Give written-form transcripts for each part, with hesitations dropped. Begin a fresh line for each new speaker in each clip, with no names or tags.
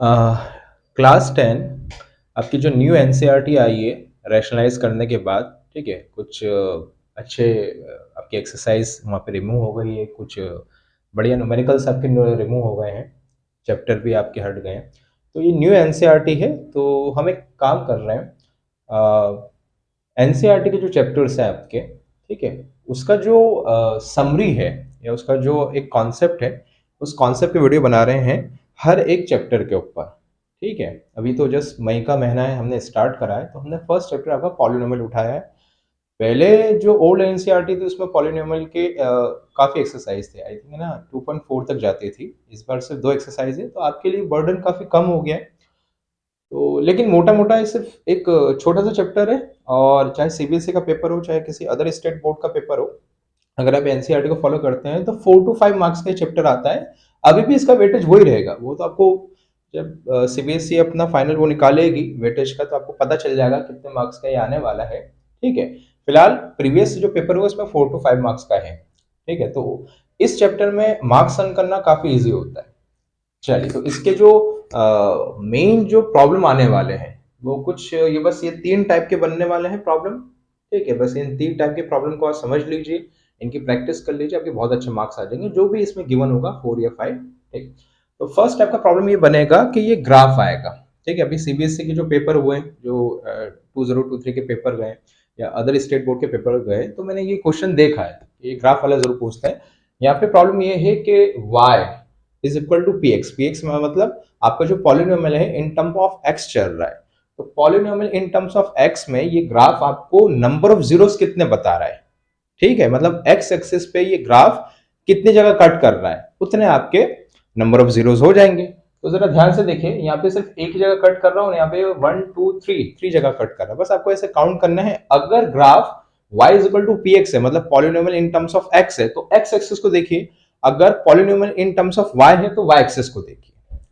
Class 10 आपकी जो new NCERT आई है रैशनलाइज करने के बाद, ठीक है, कुछ अच्छे आपकी एक्सरसाइज वहाँ पे रिमूव हो गई है, कुछ बढ़िया न्यूमेरिकल्स आपके रिमूव हो गए हैं, चैप्टर भी आपके हट गए हैं। तो ये न्यू एनसीईआरटी है, तो हम एक काम कर रहे हैं, एनसीईआरटी के जो चैप्टर्स हैं आपके, ठीक है, उसका जो समरी है या उसका जो एक कॉन्सेप्ट है, उस कॉन्सेप्ट की वीडियो बना रहे हैं हर एक चैप्टर के ऊपर। ठीक है, अभी तो जस्ट मई का महीना है, हमने स्टार्ट करा है, तो हमने फर्स्ट चैप्टर आपका पॉलिनोमियल उठाया है। पहले जो ओल्ड एनसीईआरटी थी उसमें पॉलिनोमियल के काफ़ी एक्सरसाइज थे, आई थिंक ना 2.4 तक जाती थी। इस बार सिर्फ 2 एक्सरसाइज है, तो आपके लिए बर्डन काफ़ी कम हो गया है। तो लेकिन मोटा-मोटा ये सिर्फ एक छोटा-सा चैप्टर है, और चाहे सीबीएसई का पेपर हो, चाहे किसी अदर स्टेट बोर्ड का पेपर हो, अगर आप एनसीईआरटी को फॉलो करते हैं तो 4 टू 5 मार्क्स का ये चैप्टर आता है। अभी भी इसका वेटेज वही रहेगा, वो तो आपको जब सीबीएसई अपना फाइनल वो निकालेगी वेटेज का, तो आपको पता चल जाएगा कितने मार्क्स का ये आने वाला है। ठीक है, फिलहाल प्रीवियस जो पेपर होगा उसमें 4 टू 5 मार्क्स का है। ठीक है, तो इस चैप्टर में मार्क्स अर्न करना काफी ईजी होता है। चलिए, तो इसके जो मेन जो प्रॉब्लम आने वाले हैं वो कुछ ये बस ये 3 टाइप के बनने वाले हैं प्रॉब्लम। ठीक है, बस इन 3 टाइप के प्रॉब्लम को आप समझ लीजिए, इनकी प्रैक्टिस कर लीजिए, आपके बहुत अच्छे मार्क्स आ जाएंगे जो भी इसमें गिवन होगा 4 या 5। ठीक, तो फर्स्ट टाइप का प्रॉब्लम ये बनेगा कि ये ग्राफ आएगा। ठीक है, अभी सीबीएसई के जो पेपर हुए, जो 2023 के पेपर गए या अदर स्टेट बोर्ड के पेपर गए, तो मैंने ये क्वेश्चन देखा है, ये ग्राफ वाला जरूर पूछता है। यहाँ पे प्रॉब्लम ये है कि y is equal to p x. P x मतलब आपका जो पॉलिनोमियल है इन टर्म ऑफ एक्स चल रहा है, तो polynomial in terms of x में ये ग्राफ आपको नंबर ऑफ जीरोस कितने बता रहा है। ठीक है, मतलब एक्स एक्सिस पे ये ग्राफ कितनी जगह कट कर रहा है, उतने आपके नंबर ऑफ जीरोस हो जाएंगे। तो जरा ध्यान से देखिए, यहाँ पे सिर्फ एक ही जगह कट कर रहा हूँ, यहाँ पे 1 2 3 जगह कट कर रहा है। बस आपको ऐसे काउंट करना है। अगर graph y is equal to p x है, मतलब polynomial in terms of x है, तो x एक्सिस को देखिए। अगर polynomial in terms of y है तो y एक्सिस को देखिए।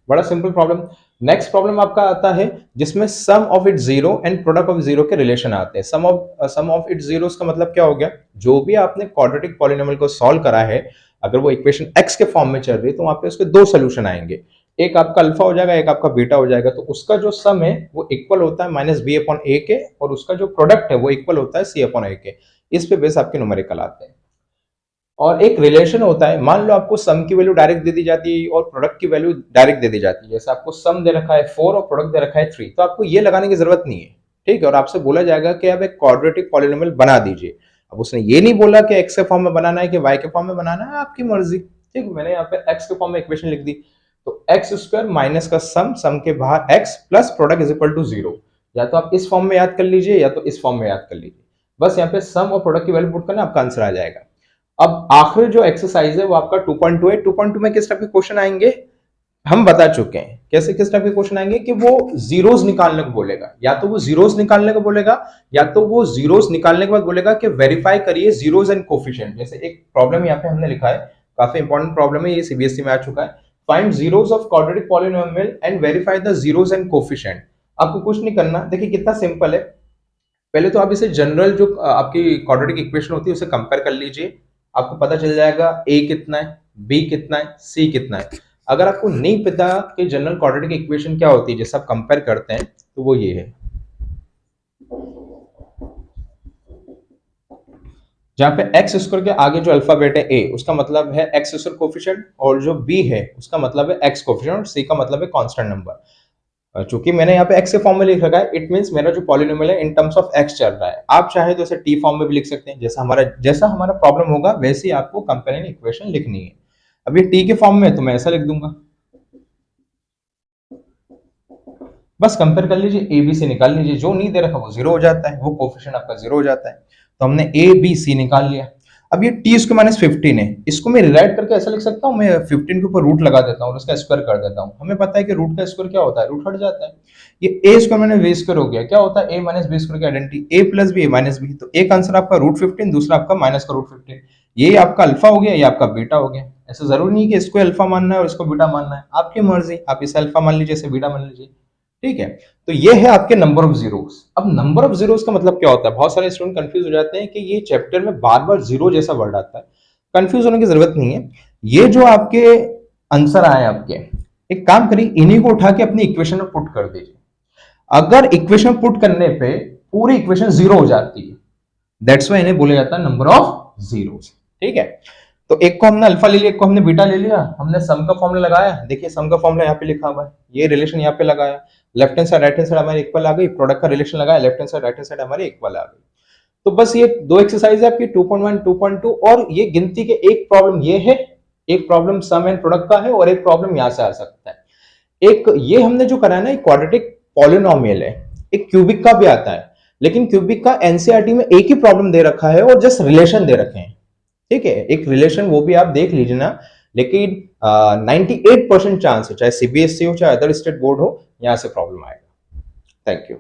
बड़ा सिंपल प्रॉब्लम। नेक्स्ट प्रॉब्लम आपका आता है जिसमें sum of it zero and product of zero के रिलेशन आते हैं। सम ऑफ इट जीरोस का मतलब क्या हो गया, जो भी आपने क्वाड्रेटिक पॉलिनोमियल को सॉल्व करा है, अगर वो इक्वेशन x के फॉर्म में चल रही है, तो वहां पे उसके दो सोल्यूशन आएंगे, एक आपका अल्फा हो जाएगा, एक आपका बीटा हो जाएगा। तो उसका जो सम है वो इक्वल होता है माइनस बी अपॉन ए के, और उसका जो प्रोडक्ट है वो इक्वल होता है सी अपॉन ए के। इस पे बेस आपके न्यूमेरिकल आते हैं। और एक रिलेशन होता है, मान लो आपको सम की वैल्यू डायरेक्ट दे दी जाती है और प्रोडक्ट की वैल्यू डायरेक्ट दे दी जाती है। जैसे आपको सम दे रखा है 4 और प्रोडक्ट दे रखा है 3, तो आपको ये लगाने की जरूरत नहीं है। ठीक है, और आपसे बोला जाएगा कि आप एक क्वाड्रेटिक पॉलिनोमियल बना दीजिए। अब उसने ये नहीं बोला कि एक्स के फॉर्म में बनाना है कि वाई के फॉर्म में बनाना है, आपकी मर्जी। ठीक, मैंने यहाँ पे एक्स के फॉर्म में इक्वेशन लिख दी, तो एक्स स्क्वायर माइनस का सम के बाहर x plus product is equal to 0। या तो आप इस फॉर्म में याद कर लीजिए या तो इस फॉर्म में याद कर लीजिए। बस यहाँ पे सम और प्रोडक्ट की वैल्यू पुट करना, आपका आंसर आ जाएगा। अब आखिरी जो एक्सरसाइज है वो आपका 2.2 है। 2.2 में किस टाइप के क्वेश्चन आएंगे हम बता चुके हैं। कैसे किस टाइप के क्वेश्चन आएंगे कि वो जीरोस निकालने को बोलेगा, या तो वो जीरोस निकालने को बोलेगा, या तो वो जीरोस निकालने के बाद बोलेगा कि वेरीफाई करिए जीरोस एंड कोफिशिएंट। जैसे एक प्रॉब्लम यहाँ पे हमने लिखा है, काफी इंपॉर्टेंट प्रॉब्लम है, ये सीबीएसई में आ चुका है। Find zeros of quadratic polynomial and verify the zeros and coefficient. आपको कुछ नहीं करना, देखिए कितना सिंपल है। पहले तो आप इसे जनरल जो आपकी क्वाड्रेटिक इक्वेशन होती है उसे कंपेयर कर लीजिए। आपको पता चल जाएगा a कितना है, b कितना है, c कितना है। अगर आपको नहीं पता कि जनरल क्वाड्रेटिक इक्वेशन क्या होती है, जैसे आप कंपेयर करते हैं, तो वो ये है, जहां पे एक्स स्क्वायर के आगे जो अल्फाबेट है a, उसका मतलब है एक्स स्क्वायर कोफिशिएंट, और जो b है उसका मतलब है एक्स कोफिशिएंट, और c का मतलब है कांस्टेंट नंबर। चूंकि मैंने यहाँ पे x के फॉर्म में लिख रखा है, इट मींस मेरा जो पॉलिनोमियल है इन टर्म्स ऑफ x चल रहा है। आप चाहे तो इसे t फॉर्म में भी लिख सकते हैं, जैसा हमारा प्रॉब्लम होगा वैसे ही आपको कंपेयरिंग इक्वेशन लिखनी है। अब ये t के फॉर्म में तो मैं ऐसा लिख दूंगा, बस कंपेयर कर लीजिए, ए बी सी निकाल लीजिए। जो नहीं दे रखा वो जीरो हो जाता है, वो कोफिशिएंट आपका जीरो हो जाता है। तो हमने ए बी सी निकाल लिया। अब ये टी स्क्वायर माइनस 15 है, इसको मैं रिराइट करके ऐसा लिख सकता हूँ, मैं 15 के ऊपर रूट लगा देता हूँ और उसका स्क्वायर कर देता हूँ। हमें पता है कि रूट का स्क्वायर क्या होता है, रूट हट जाता है। ये ए स्क्वायर माइनस बी स्क्वायर हो गया, क्या होता है ए माइनस बी स्क्वायर की आइडेंटिटी, ए प्लस बी ए माइनस बी। तो एक आंसर आपका रूट 15, दूसरा आपका माइनस का रूट 15। ये आपका अल्फा हो गया, ये आपका बीटा हो गया। ऐसा जरूरी नहीं कि इसको अल्फा मानना है और इसको बीटा मानना है, आपकी मर्जी, आप इसे अल्फा मान लीजिए, इसे बीटा मान लीजिए। ठीक है, तो ये है आपके नंबर ऑफ जीरोस। अब नंबर ऑफ जीरोस का मतलब क्या होता है, बहुत सारे स्टूडेंट कंफ्यूज हो जाते हैं कि ये चैप्टर में बार बार जीरो जैसा वर्ड आता है। कंफ्यूज होने की जरूरत नहीं है। ये जो आपके आंसर आए आपके, एक काम करिए, इन्हीं को उठा के अपनी इक्वेशन में पुट कर दीजिए। अगर इक्वेशन पुट करने पे पूरी इक्वेशन जीरो हो जाती है, दैट्स वाई इन्हें बोला जाता है नंबर ऑफ जीरोस। ठीक है, तो एक को हमने अल्फा ले लिया, एक को हमने बीटा ले लिया, हमने सम का फॉर्मूला लगाया, देखिए सम का फॉर्मूला यहाँ पे लिखा हुआ है, ये रिलेशन यहाँ पे लगाया, left hand side right hand side हमारी इक्वल आ गई, प्रोडक्ट का रिलेशन लगाया, left hand side right hand side हमारी इक्वल आ गई। तो बस ये दो एक्सरसाइज है आपकी 2.1 2.2, और ये गिनती के एक प्रॉब्लम ये है, एक प्रॉब्लम सम एंड प्रोडक्ट का है, और एक प्रॉब्लम यहां से आ सकता है। एक ये हमने जो करा है ना, एक क्वाड्रेटिक पॉलिनोमियल है, एक क्यूबिक का भी आता है, लेकिन क्यूबिक का एनसीईआरटी में एक ही प्रॉब्लम दे रखा है और जस्ट रिलेशन दे रखे हैं। ठीक है, एक रिलेशन वो भी आप देख लीजिए ना, लेकिन 98% चांस है, चाहे सीबीएसई हो चाहे अदर स्टेट बोर्ड हो, यहां से प्रॉब्लम आएगा। Thank you.